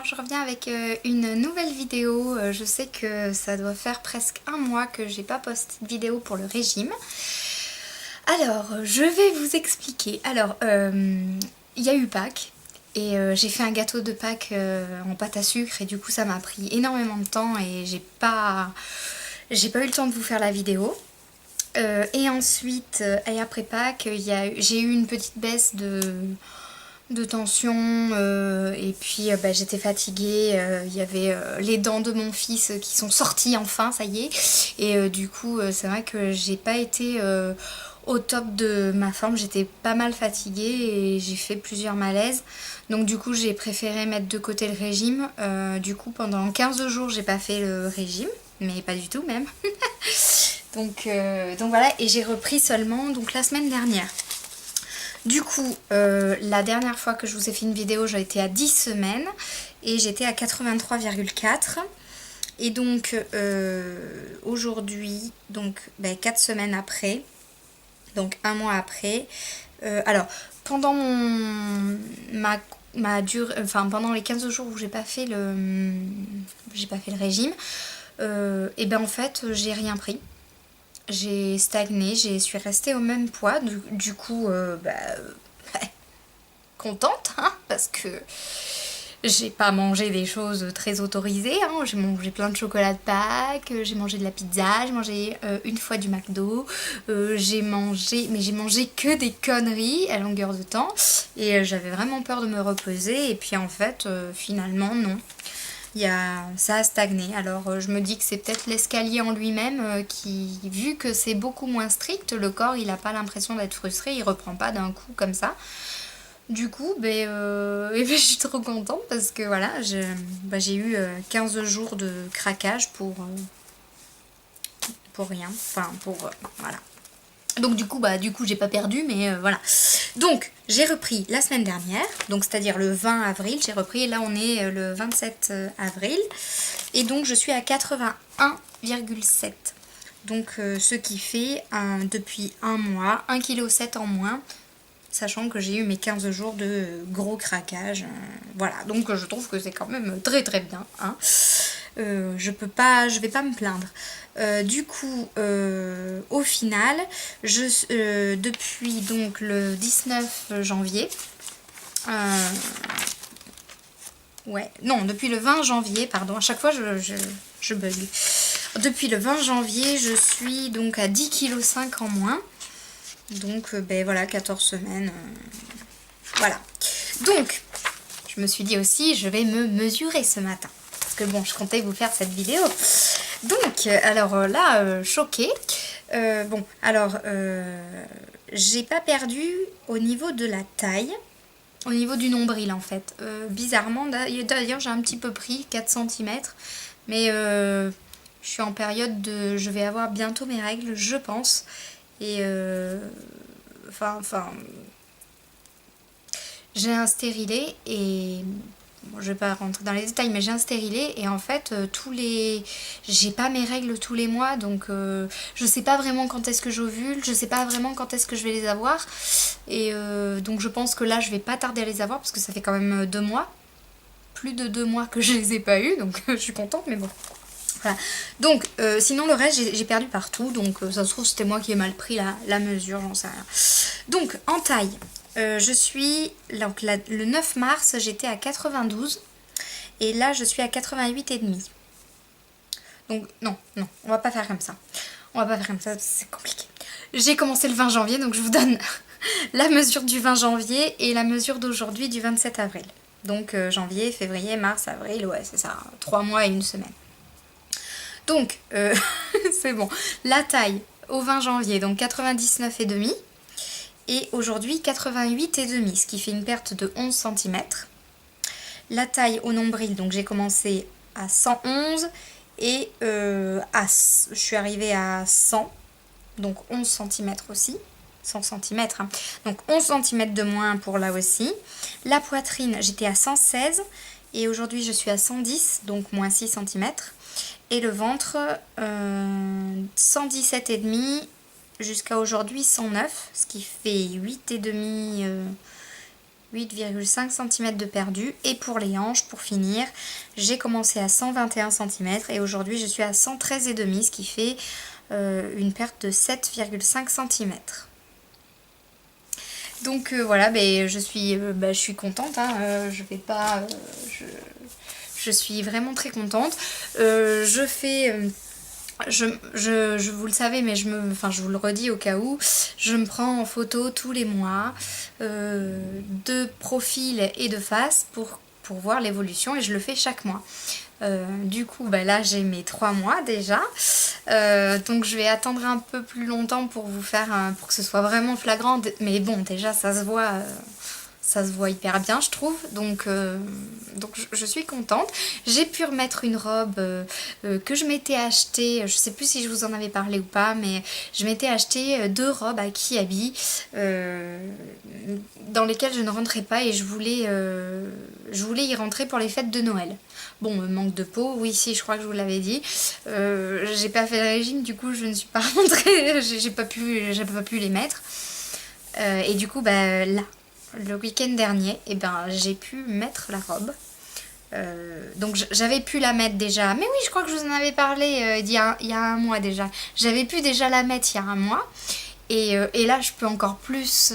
Alors je reviens avec une nouvelle vidéo. Je sais que ça doit faire presque un mois que j'ai pas posté de vidéo pour le régime. Alors je vais vous expliquer. Alors il y a eu Pâques et j'ai fait un gâteau de Pâques en pâte à sucre et du coup ça m'a pris énormément de temps et j'ai pas eu le temps de vous faire la vidéo. Et ensuite, et après Pâques, j'ai eu une petite baisse de tension et puis j'étais fatiguée, il y avait les dents de mon fils qui sont sorties enfin, ça y est, et du coup c'est vrai que j'ai pas été au top de ma forme, j'étais pas mal fatiguée et j'ai fait plusieurs malaises, donc du coup j'ai préféré mettre de côté le régime. Du coup pendant 15 jours j'ai pas fait le régime, mais pas du tout même. Donc voilà, et j'ai repris seulement donc la semaine dernière. Du coup, la dernière fois que je vous ai fait une vidéo, j'étais à 10 semaines et j'étais à 83,4. Et donc aujourd'hui, donc 4 semaines après, donc un mois après, alors pendant pendant les 15 jours où j'ai pas fait le régime, et ben en fait j'ai rien pris. J'ai stagné, je suis restée au même poids, du coup contente, hein, parce que j'ai pas mangé des choses très autorisées, hein. J'ai mangé plein de chocolat de Pâques, j'ai mangé de la pizza, j'ai mangé une fois du McDo, j'ai mangé que des conneries à longueur de temps, et j'avais vraiment peur de me reposer, et puis en fait finalement non. Ça a stagné. Alors je me dis que c'est peut-être l'escalier en lui-même qui, vu que c'est beaucoup moins strict, le corps il n'a pas l'impression d'être frustré, il reprend pas d'un coup comme ça. Du coup, je suis trop contente parce que voilà, j'ai eu 15 jours de craquage pour rien. Enfin, voilà. Donc du coup j'ai pas perdu, mais voilà. Donc j'ai repris la semaine dernière, donc c'est-à-dire le 20 avril, j'ai repris, et là on est le 27 avril, et donc je suis à 81,7. Donc ce qui fait depuis un mois, 1,7 kg en moins, sachant que j'ai eu mes 15 jours de gros craquage. Voilà, donc je trouve que c'est quand même très très bien, hein. Je vais pas me plaindre. Du coup, au final, depuis donc le 19 janvier, depuis le 20 janvier, pardon, à chaque fois je bug. Depuis le 20 janvier, je suis donc à 10,5 kg en moins. Donc, voilà, 14 semaines. Voilà. Donc, je me suis dit aussi, je vais me mesurer ce matin. Parce que bon, je comptais vous faire cette vidéo. Donc, alors là, choquée. J'ai pas perdu au niveau de la taille, au niveau du nombril en fait. Bizarrement, d'ailleurs, j'ai un petit peu pris 4 cm. Mais je suis en période de... Je vais avoir bientôt mes règles, je pense. Et j'ai un stérilet et bon, je vais pas rentrer dans les détails, mais j'ai un stérilet et en fait j'ai pas mes règles tous les mois, donc je sais pas vraiment quand est-ce que j'ovule, je sais pas vraiment quand est-ce que je vais les avoir, et donc je pense que là je vais pas tarder à les avoir parce que ça fait quand même 2 mois, plus de 2 mois que je les ai pas eu, donc je suis contente, mais bon. Voilà. Donc, sinon le reste, j'ai perdu partout. Donc, ça se trouve, c'était moi qui ai mal pris la mesure, j'en sais rien. Donc, en taille, je suis... Donc, le 9 mars, j'étais à 92. Et là, je suis à 88,5. Donc, non, on va pas faire comme ça. On va pas faire comme ça, c'est compliqué. J'ai commencé le 20 janvier, donc je vous donne la mesure du 20 janvier et la mesure d'aujourd'hui du 27 avril. Donc, janvier, février, mars, avril, ouais, c'est ça. 3 mois et 1 semaine. Donc, c'est bon. La taille au 20 janvier, donc 99,5. Et aujourd'hui, 88,5, ce qui fait une perte de 11 cm. La taille au nombril, donc j'ai commencé à 111 et je suis arrivée à 100, donc 11 cm aussi. 100 cm, hein. Donc 11 cm de moins pour là aussi. La poitrine, j'étais à 116 et aujourd'hui je suis à 110, donc moins 6 cm. Et le ventre, 117,5 jusqu'à aujourd'hui 109, ce qui fait 8,5, 8,5 cm de perdu. Et pour les hanches, pour finir, j'ai commencé à 121 cm et aujourd'hui je suis à 113,5, ce qui fait une perte de 7,5 cm. Donc voilà, je suis contente, hein, je vais pas... je suis vraiment très contente. Je fais... vous le savez, mais je vous le redis au cas où, je me prends en photo tous les mois, de profil et de face pour voir l'évolution et je le fais chaque mois. Du coup, là j'ai mes 3 mois déjà, donc je vais attendre un peu plus longtemps pour vous faire, pour que ce soit vraiment flagrant, mais bon, déjà ça se voit hyper bien je trouve, donc je suis contente. J'ai pu remettre une robe que je m'étais achetée, je sais plus si je vous en avais parlé ou pas, mais je m'étais acheté 2 robes à Kiabi dans lesquelles je ne rentrais pas et je voulais y rentrer pour les fêtes de Noël. Bon, manque de peau, oui, si, je crois que je vous l'avais dit. J'ai pas fait le régime, du coup je ne suis pas rentrée, j'ai pas pu les mettre. Et du coup, là, le week-end dernier, j'ai pu mettre la robe. Donc j'avais pu la mettre déjà. Mais oui, je crois que je vous en avais parlé il y a un mois déjà. J'avais pu déjà la mettre il y a un mois. Et là, je peux encore plus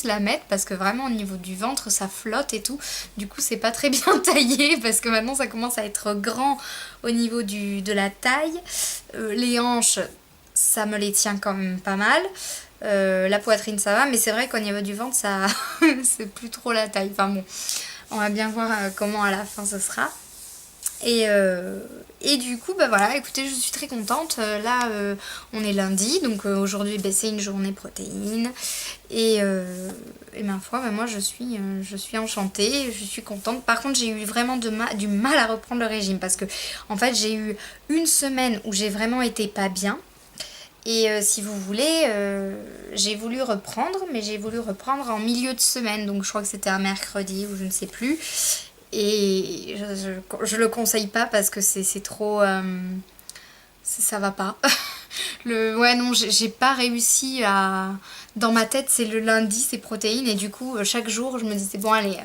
la mettre parce que vraiment au niveau du ventre, ça flotte et tout. Du coup, c'est pas très bien taillé parce que maintenant, ça commence à être grand au niveau de la taille. Les hanches, ça me les tient quand même pas mal. La poitrine, ça va, mais c'est vrai qu'au niveau du ventre, ça c'est plus trop la taille. Enfin bon, on va bien voir comment à la fin ce sera. Et du coup, voilà, écoutez, je suis très contente. Là, on est lundi, donc aujourd'hui, c'est une journée protéines. Et ma foi, moi, je suis enchantée, je suis contente. Par contre, j'ai eu vraiment du mal à reprendre le régime parce que, en fait, j'ai eu une semaine où j'ai vraiment été pas bien. Et si vous voulez, j'ai voulu reprendre, mais j'ai voulu reprendre en milieu de semaine. Donc, je crois que c'était un mercredi ou je ne sais plus. Et je le conseille pas parce que c'est trop... ça va pas. Ouais, non, j'ai pas réussi à... Dans ma tête, c'est le lundi, c'est protéines. Et du coup, chaque jour, je me disais, bon, allez...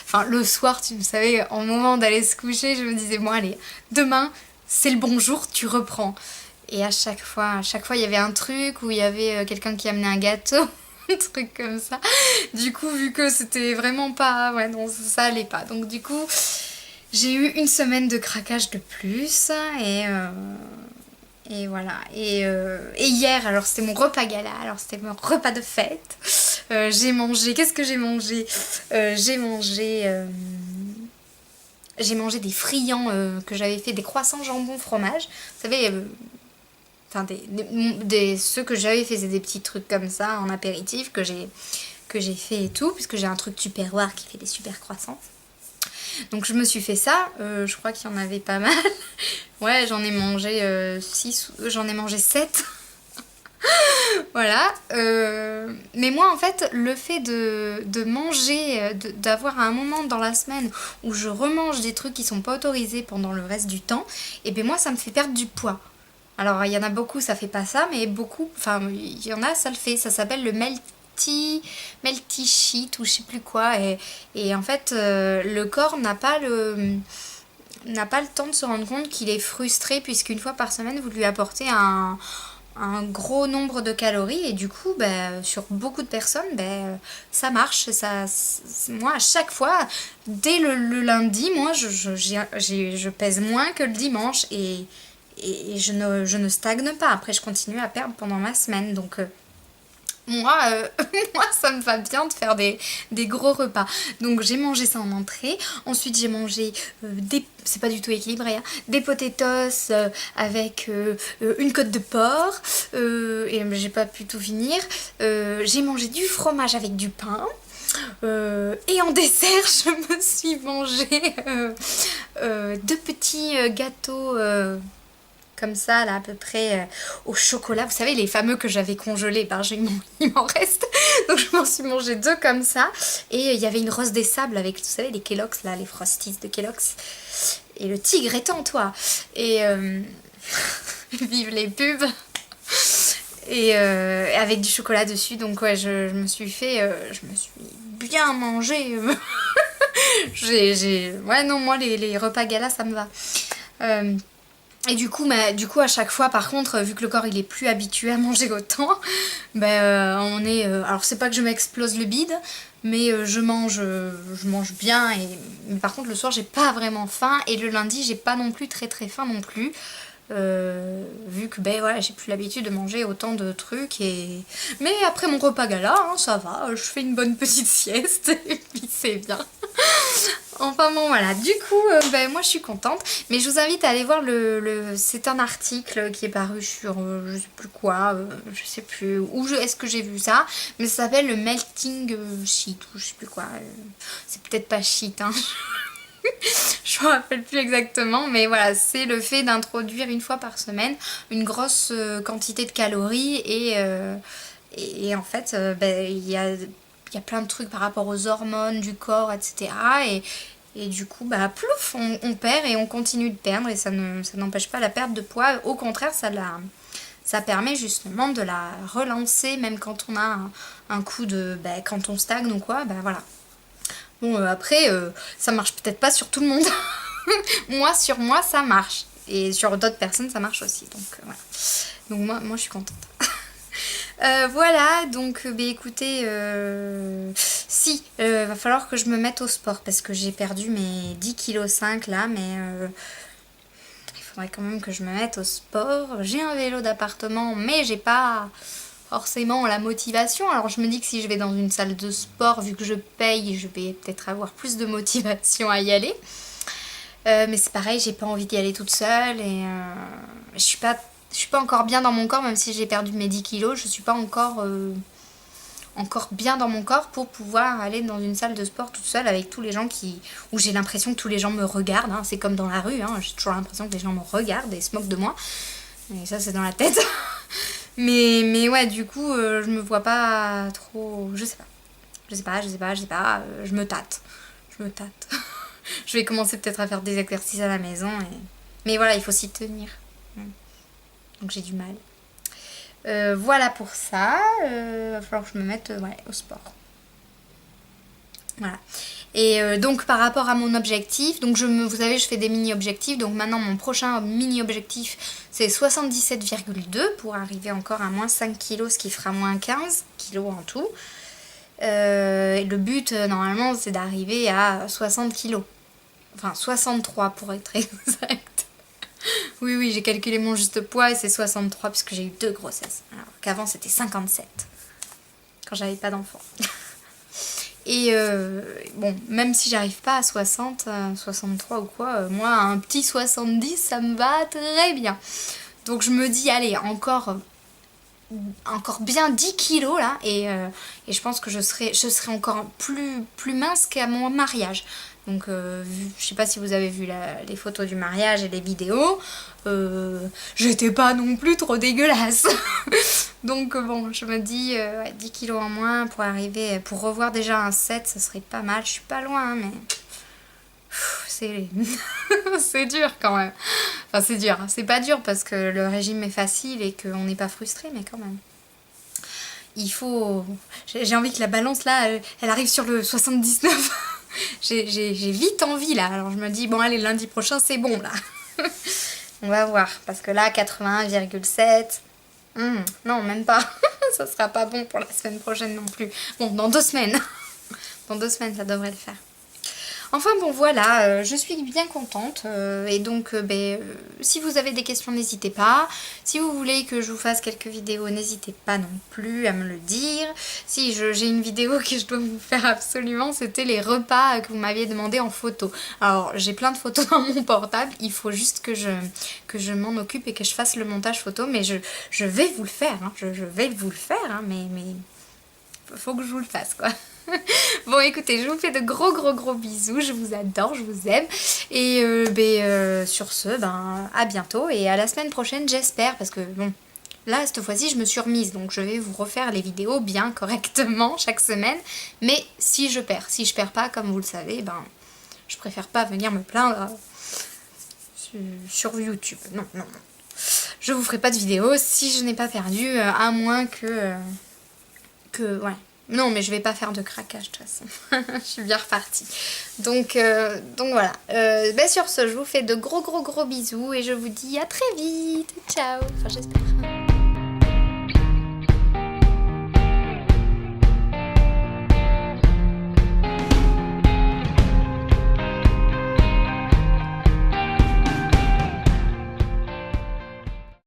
Enfin, le soir, tu savais, au moment d'aller se coucher, je me disais, bon, allez, demain, c'est le bon jour, tu reprends. Et à chaque fois, il y avait un truc où il y avait quelqu'un qui amenait un gâteau. Un truc comme ça. Du coup, vu que c'était vraiment pas... Ouais, non, ça allait pas. Donc du coup, j'ai eu une semaine de craquage de plus. Et voilà. Et hier, alors c'était mon repas gala. Alors c'était mon repas de fête. J'ai mangé... Qu'est-ce que j'ai mangé J'ai mangé des friands que j'avais fait, des croissants jambon fromage. Vous savez... Enfin, ceux que j'avais fait, c'est des petits trucs comme ça en apéritif que j'ai fait et tout, puisque j'ai un truc tupperware qui fait des super croissants. Donc je me suis fait ça, je crois qu'il y en avait pas mal. Ouais, j'en ai mangé 7. Voilà. Mais moi, en fait, le fait de manger, d'avoir un moment dans la semaine où je remange des trucs qui sont pas autorisés pendant le reste du temps, et bien moi, ça me fait perdre du poids. Alors, il y en a beaucoup, ça fait pas ça, mais beaucoup, enfin, il y en a, ça le fait. Ça s'appelle le melty sheet ou je sais plus quoi. Et en fait, le corps n'a pas le temps de se rendre compte qu'il est frustré puisqu'une fois par semaine, vous lui apportez un gros nombre de calories et du coup, sur beaucoup de personnes, ça marche. Moi, à chaque fois, dès le lundi, moi, je pèse moins que le dimanche et je ne stagne pas. Après, je continue à perdre pendant ma semaine. Donc, moi, ça me va bien de faire des gros repas. Donc, j'ai mangé ça en entrée. Ensuite, j'ai mangé c'est pas du tout équilibré, hein, des potatoes avec une côte de porc. Et j'ai pas pu tout finir. J'ai mangé du fromage avec du pain. Et en dessert, je me suis mangé 2 petits gâteaux... comme ça, là, à peu près au chocolat. Vous savez, les fameux que j'avais congelés, il m'en reste. Donc, je m'en suis mangé 2 comme ça. Et il y avait une rose des sables avec, vous savez, les Kellogg's, là, les Frosties de Kellogg's. Et le tigre est en toi. Et vive les pubs. et avec du chocolat dessus. Donc ouais, je me suis bien mangé. Ouais non, moi les repas gala ça me va. Et du coup à chaque fois par contre, vu que le corps il est plus habitué à manger autant, alors c'est pas que je m'explose le bide, mais je mange bien, mais par contre le soir j'ai pas vraiment faim, et le lundi j'ai pas non plus très très faim non plus. Vu que voilà, j'ai plus l'habitude de manger autant de trucs, mais après mon repas gala, hein, ça va, je fais une bonne petite sieste et puis c'est bien. Enfin bon voilà, du coup moi je suis contente, mais je vous invite à aller voir c'est un article qui est paru sur je sais plus quoi, je sais plus est-ce que j'ai vu ça, mais ça s'appelle le melting sheet ou je sais plus quoi, c'est peut-être pas sheet hein. Je me rappelle plus exactement, mais voilà, c'est le fait d'introduire une fois par semaine une grosse quantité de calories, et en fait il y a plein de trucs par rapport aux hormones du corps, etc. Et du coup, plouf, on perd et on continue de perdre, et ça n'empêche pas la perte de poids. Au contraire, ça permet justement de la relancer, même quand on a un coup de... quand on stagne ou quoi, voilà. Bon, après, ça marche peut-être pas sur tout le monde. Sur moi, ça marche. Et sur d'autres personnes, ça marche aussi. Donc, voilà. Donc, moi, je suis contente. Voilà, donc, écoutez, va falloir que je me mette au sport, parce que j'ai perdu mes 10,5 kg là, mais il faudrait quand même que je me mette au sport. J'ai un vélo d'appartement, mais j'ai pas forcément la motivation. Alors je me dis que si je vais dans une salle de sport, vu que je paye, je vais peut-être avoir plus de motivation à y aller. Mais c'est pareil, j'ai pas envie d'y aller toute seule, et je suis pas encore bien dans mon corps, même si j'ai perdu mes 10 kilos, je suis pas encore bien dans mon corps pour pouvoir aller dans une salle de sport toute seule avec tous les gens où j'ai l'impression que tous les gens me regardent, hein. C'est comme dans la rue, hein. J'ai toujours l'impression que les gens me regardent et se moquent de moi. Et ça, c'est dans la tête. mais ouais, du coup, je me vois pas trop... Je sais pas. Je me tâte. Je vais commencer peut-être à faire des exercices à la maison. Mais voilà, il faut s'y tenir. Donc j'ai du mal. Voilà pour ça. Va falloir que je me mette au sport. Voilà. Et donc par rapport à mon objectif, donc vous savez, je fais des mini-objectifs. Donc maintenant mon prochain mini-objectif c'est 77,2 pour arriver encore à moins 5 kg, ce qui fera moins 15 kg en tout. Le but normalement c'est d'arriver à 60 kg. Enfin 63 pour être exact. Oui, j'ai calculé mon juste poids et c'est 63 puisque j'ai eu 2 grossesses. Alors qu'avant c'était 57 quand j'avais pas d'enfant. Et bon, même si j'arrive pas à 60, 63 ou quoi, moi un petit 70 ça me va très bien. Donc je me dis allez, encore bien 10 kilos là, et je pense que je serai encore plus mince qu'à mon mariage. Donc je sais pas si vous avez vu les photos du mariage et les vidéos, j'étais pas non plus trop dégueulasse. Donc bon, je me dis 10 kilos en moins pour revoir déjà un 7, ça serait pas mal. Je suis pas loin, mais c'est dur quand même. Enfin c'est dur, c'est pas dur parce que le régime est facile et qu'on n'est pas frustré, mais quand même. J'ai envie que la balance là, elle arrive sur le 79. J'ai vite envie là, alors je me dis bon allez, lundi prochain c'est bon là. On va voir, parce que là 81,7, non même pas. Ça sera pas bon pour la semaine prochaine non plus. Bon, dans 2 semaines. Dans 2 semaines ça devrait le faire. Enfin bon voilà, je suis bien contente, et donc si vous avez des questions n'hésitez pas, si vous voulez que je vous fasse quelques vidéos n'hésitez pas non plus à me le dire. Si j'ai une vidéo que je dois vous faire absolument, c'était les repas que vous m'aviez demandé en photo. Alors j'ai plein de photos dans mon portable, il faut juste que je m'en occupe et que je fasse le montage photo, mais je vais vous le faire, hein. Je vais vous le faire, hein, mais faut que je vous le fasse quoi. Bon écoutez, je vous fais de gros bisous, je vous adore, je vous aime, et sur ce, à bientôt et à la semaine prochaine j'espère, parce que bon, là cette fois-ci je me suis remise, donc je vais vous refaire les vidéos bien correctement chaque semaine, mais si je perds pas, comme vous le savez, je préfère pas venir me plaindre sur YouTube, non. je vous ferai pas de vidéo si je n'ai pas perdu, à moins que ouais. Non, mais je vais pas faire de craquage de toute façon. Je suis bien repartie. Donc voilà. Sur ce, je vous fais de gros bisous et je vous dis à très vite. Ciao. Enfin, j'espère.